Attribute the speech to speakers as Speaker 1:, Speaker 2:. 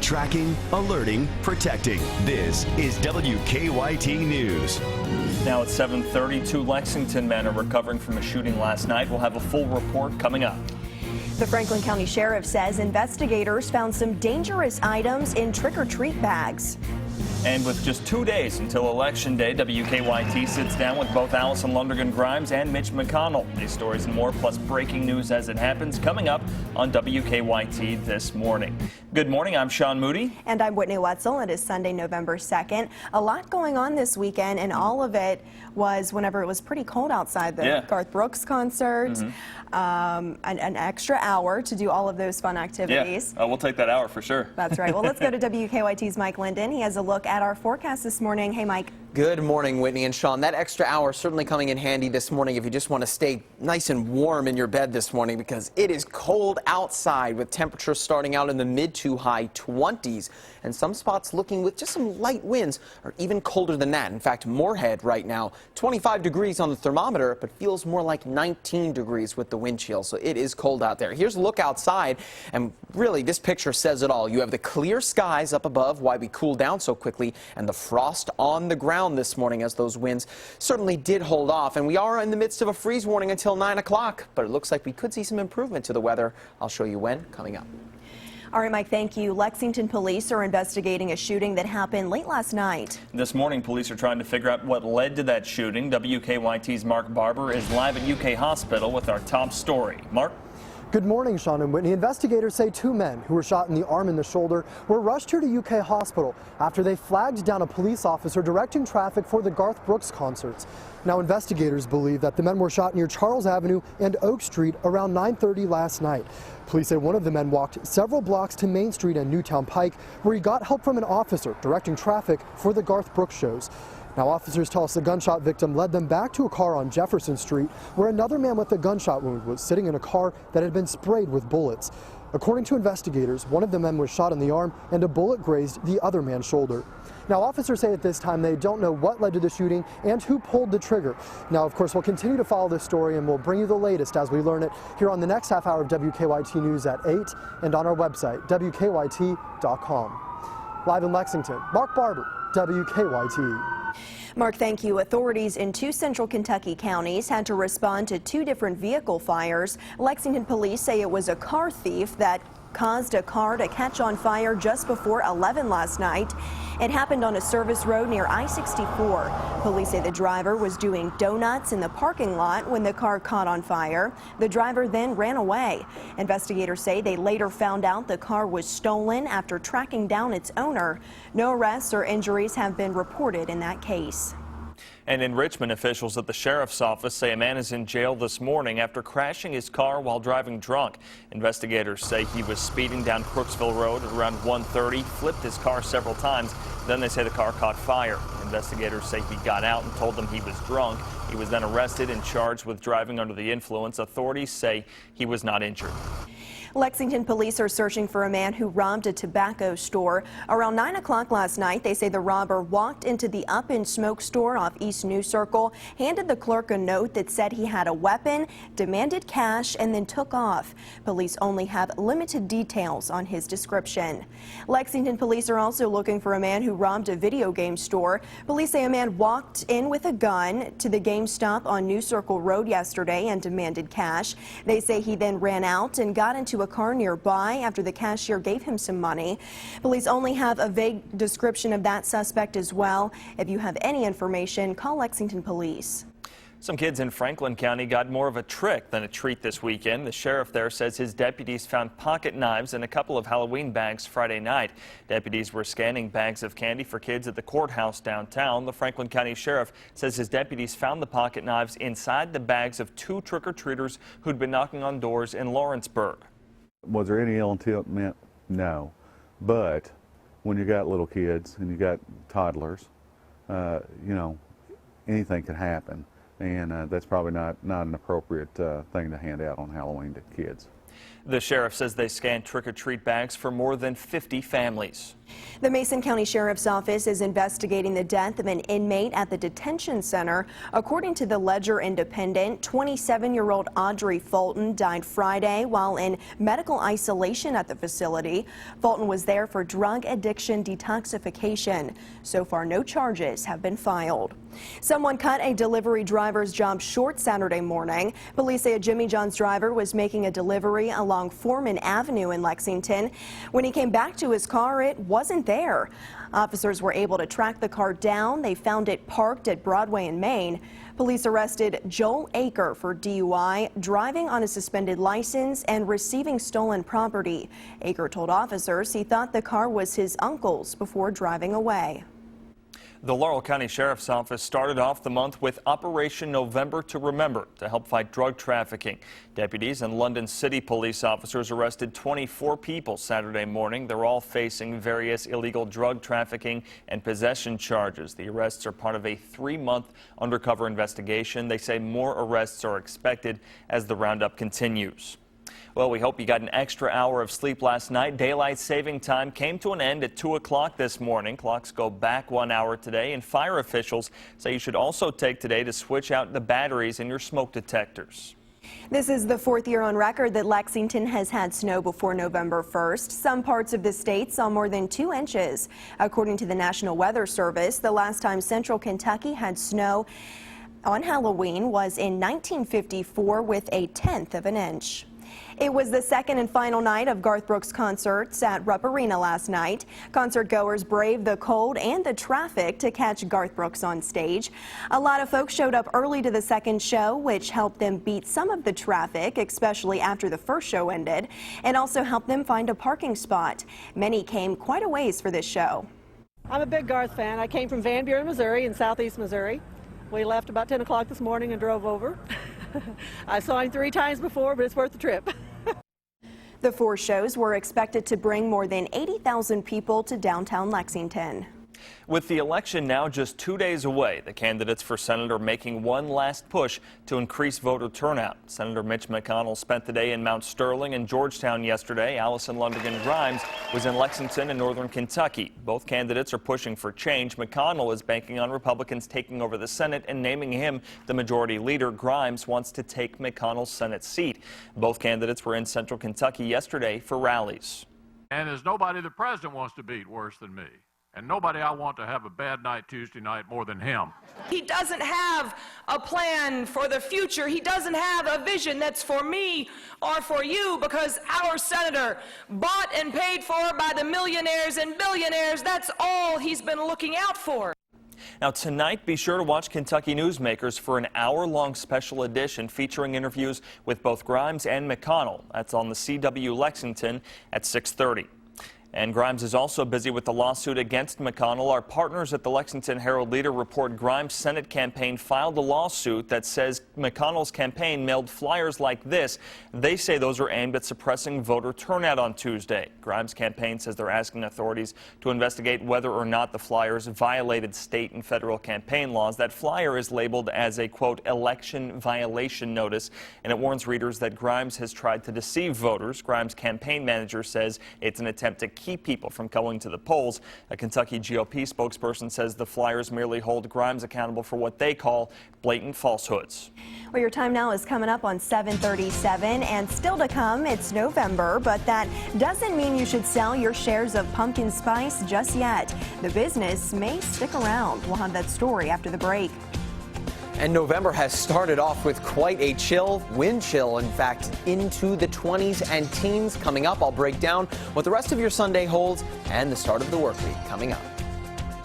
Speaker 1: Tracking, alerting, protecting. This is WKYT News.
Speaker 2: Now at 7:30, 2 Lexington men are recovering from a shooting last night. We'll have a full report coming up.
Speaker 3: The Franklin County Sheriff says investigators found some dangerous items in trick-or-treat bags.
Speaker 2: And with just 2 days until Election Day, WKYT sits down with both Allison Lundergan-Grimes and Mitch McConnell. These stories and more, plus breaking news as it happens, coming up on WKYT this morning. Good morning, I'm Sean Moody.
Speaker 3: And I'm Whitney Wetzel. It is Sunday, November 2nd. A lot going on this weekend, and all of it was whenever it was pretty cold outside. The Garth Brooks concert, an extra hour to do all of those fun activities.
Speaker 2: Yeah, we'll take that hour for sure.
Speaker 3: That's right. Well, let's go to WKYT's Mike Linden. He has a look at our forecast this morning. Hey, Mike.
Speaker 4: Good morning, Whitney and Sean. That extra hour certainly coming in handy this morning if you just want to stay nice and warm in your bed this morning, because it is cold outside with temperatures starting out in the mid to high 20s, and some spots looking with just some light winds or even colder than that. In fact, Moorhead right now, 25 degrees on the thermometer, but feels more like 19 degrees with the wind chill, so it is cold out there. Here's a look outside, and really this picture says it all. You have the clear skies up above, why we cool down so quickly, and the frost on the ground this morning as those winds certainly did hold off. And we are in the midst of a freeze warning until 9 o'clock, but it looks like we could see some improvement to the weather. I'll show you when coming up.
Speaker 3: All right, Mike, thank you. Lexington police are investigating a shooting that happened late last night. This
Speaker 2: morning, police are trying to figure out what led to that shooting. WKYT's Mark Barber is live at UK Hospital with our top story. Mark?
Speaker 5: Good morning, Sean and Whitney. Investigators say 2 men who were shot in the arm and the shoulder were rushed here to UK Hospital after they flagged down a police officer directing traffic for the Garth Brooks concerts. Now, investigators believe that the men were shot near Charles Avenue and Oak Street around 9:30 last night. Police say one of the men walked several blocks to Main Street and Newtown Pike, where he got help from an officer directing traffic for the Garth Brooks shows. Now, officers tell us the gunshot victim led them back to a car on Jefferson Street, where another man with a gunshot wound was sitting in a car that had been sprayed with bullets. According to investigators, one of the men was shot in the arm and a bullet grazed the other man's shoulder. Now, officers say at this time they don't know what led to the shooting and who pulled the trigger. Now, of course, we'll continue to follow this story, and we'll bring you the latest as we learn it here on the next half hour of WKYT News at 8 and on our website, WKYT.com. Live in Lexington, Mark Barber, WKYT.
Speaker 3: Mark, thank you. Authorities in 2 central Kentucky counties had to respond to 2 different vehicle fires. Lexington police say it was a car thief that caused a car to catch on fire just before 11 last night. It happened on a service road near I-64. Police say the driver was doing donuts in the parking lot when the car caught on fire. The driver then ran away. Investigators say they later found out the car was stolen after tracking down its owner. No arrests or injuries have been reported in that case.
Speaker 2: And in Richmond, officials at the sheriff's office say a man is in jail this morning after crashing his car while driving drunk. Investigators say he was speeding down Crooksville Road at around 1:30, flipped his car several times. Then they say the car caught fire. Investigators say he got out and told them he was drunk. He was then arrested and charged with driving under the influence. Authorities say he was not injured.
Speaker 3: Lexington police are searching for a man who robbed a tobacco store. Around 9 o'clock last night, they say the robber walked into the Up and Smoke store off East New Circle, handed the clerk a note that said he had a weapon, demanded cash, and then took off. Police only have limited details on his description. Lexington police are also looking for a man who robbed a video game store. Police say a man walked in with a gun to the GameStop on New Circle Road yesterday and demanded cash. They say he then ran out and got into a car nearby after the cashier gave him some money. Police only have a vague description of that suspect as well. If you have any information, call Lexington Police.
Speaker 2: Some kids in Franklin County got more of a trick than a treat this weekend. The sheriff there says his deputies found pocket knives in a couple of Halloween bags Friday night. Deputies were scanning bags of candy for kids at the courthouse downtown. The Franklin County sheriff says his deputies found the pocket knives inside the bags of 2 trick-or-treaters who'd been knocking on doors in Lawrenceburg.
Speaker 6: Was there any ill intent? No. But when you got little kids and you got toddlers, you know, anything could happen. And that's probably not an appropriate thing to hand out on Halloween to kids.
Speaker 2: The sheriff says they scanned trick-or-treat bags for more than 50 families.
Speaker 3: The Mason County Sheriff's Office is investigating the death of an inmate at the detention center. According to the Ledger Independent, 27-year-old Audrey Fulton died Friday while in medical isolation at the facility. Fulton was there for drug addiction detoxification. So far, no charges have been filed. Someone cut a delivery driver's job short Saturday morning. Police say a Jimmy John's driver was making a delivery along Foreman Avenue in Lexington. When he came back to his car, it wasn't there. Officers were able to track the car down. They found it parked at Broadway in Maine. Police arrested Joel Aker for DUI, driving on a suspended license, and receiving stolen property. Aker told officers he thought the car was his uncle's before driving away.
Speaker 2: The Laurel County Sheriff's Office started off the month with Operation November to Remember to help fight drug trafficking. Deputies and London City police officers arrested 24 people Saturday morning. They're all facing various illegal drug trafficking and possession charges. The arrests are part of a 3-month undercover investigation. They say more arrests are expected as the roundup continues. Well, we hope you got an extra hour of sleep last night. Daylight saving time came to an end at 2 o'clock this morning. Clocks go back 1 hour today, and fire officials say you should also take today to switch out the batteries in your smoke detectors.
Speaker 3: This is the 4th year on record that Lexington has had snow before November 1st. Some parts of the state saw more than 2 inches. According to the National Weather Service, the last time central Kentucky had snow on Halloween was in 1954 with 1/10 of an inch. It was the second and final night of Garth Brooks' concerts at Rupp Arena last night. Concert goers braved the cold and the traffic to catch Garth Brooks on stage. A lot of folks showed up early to the second show, which helped them beat some of the traffic, especially after the first show ended, and also helped them find a parking spot. Many came quite a ways for this show.
Speaker 7: I'm a big Garth fan. I came from Van Buren, Missouri, in southeast Missouri. We left about 10 o'clock this morning and drove over. I saw him 3 times before, but it's worth the trip.
Speaker 3: The 4 shows were expected to bring more than 80,000 people to downtown Lexington.
Speaker 2: With the election now just 2 days away, the candidates for Senator making one last push to increase voter turnout. Senator Mitch McConnell spent the day in Mount Sterling and Georgetown yesterday. Allison Lundergan Grimes was in Lexington in northern Kentucky. Both candidates are pushing for change. McConnell is banking on Republicans taking over the Senate and naming him the majority leader. Grimes wants to take McConnell's Senate seat. Both candidates were in central Kentucky yesterday for rallies.
Speaker 8: And there's nobody the president wants to beat worse than me. And nobody I want to have a bad night Tuesday night more than him.
Speaker 9: He doesn't have a plan for the future. He doesn't have a vision that's for me or for you, because our senator, bought and paid for by the millionaires and billionaires, that's all he's been looking out for.
Speaker 2: Now tonight, be sure to watch Kentucky Newsmakers for an hour-long special edition featuring interviews with both Grimes and McConnell. That's on the CW Lexington at 6:30. And Grimes is also busy with the lawsuit against McConnell. Our partners at the Lexington Herald-Leader report Grimes' Senate campaign filed a lawsuit that says McConnell's campaign mailed flyers like this. They say those are aimed at suppressing voter turnout on Tuesday. Grimes' campaign says they're asking authorities to investigate whether or not the flyers violated state and federal campaign laws. That flyer is labeled as a, quote, election violation notice, and it warns readers that Grimes has tried to deceive voters. Grimes' campaign manager says it's an attempt to keep people from going to the polls. A Kentucky GOP spokesperson says the flyers merely hold Grimes accountable for what they call blatant falsehoods.
Speaker 3: Well, your time now is coming up on 7:37, and still to come, it's November, but that doesn't mean you should sell your shares of pumpkin spice just yet. The business may stick around. We'll have that story after the break.
Speaker 4: And November has started off with quite a wind chill, in fact, into the 20s and teens. Coming up, I'll break down what the rest of your Sunday holds and the start of the work week coming up.